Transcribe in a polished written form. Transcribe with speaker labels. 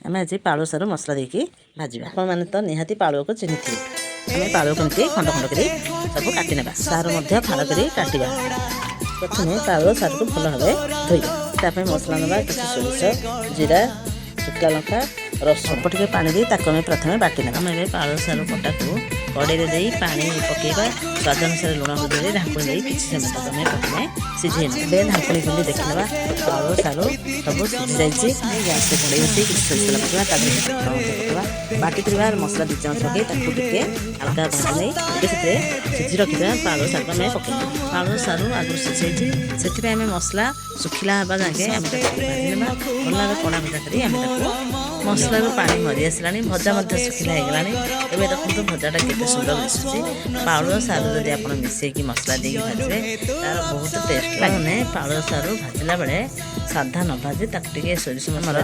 Speaker 1: आम आज पालु सारू मसला देकी भाजवा आपने तो निहाती पालुआ को चिन्ह आम पालुआ कमी खंड खंड कर सब काटि ना सारू फाड़ कर काटा प्रथम पालुआ सारू को भल भाव धोइबा मसला ना कि सोरिष जीरा शुखला लंका रसुण टे पानी दी प्रथम बाटी ना आम पालुआ सारू कटा को कड़े पानी पकेबा स्वाद अनुसार लुण हल्दी ढाकुणी दे किसी समय तक आम प्रथम सीझे ढाकुणी खुली देखा पालुआ सारू सब सीझी जाइए गैस कड़े बस किसी सोरिष तेल पकड़ा पकड़ा बाटी कर मसला 2 चामच पकई हल्का भाजी नहीं से सीझी रखा पालुआ सारू आम पकड़ा पालुआ सारू आगुरी सीझी से आम मसला शुखिला हाँ जाए आम भाजीना भल कड़ा भजा कर मसला पानी मरी आसला भजा शुखिला होगला एवं देखो भजाटा के सुंदर दिशुची पालुआ सारू जब आप मिसेकी मसला दे भाजे तार बहुत टेस्ट लगे पालुआ सारू भाजला बेले साधा न भाजी सोरिष मसला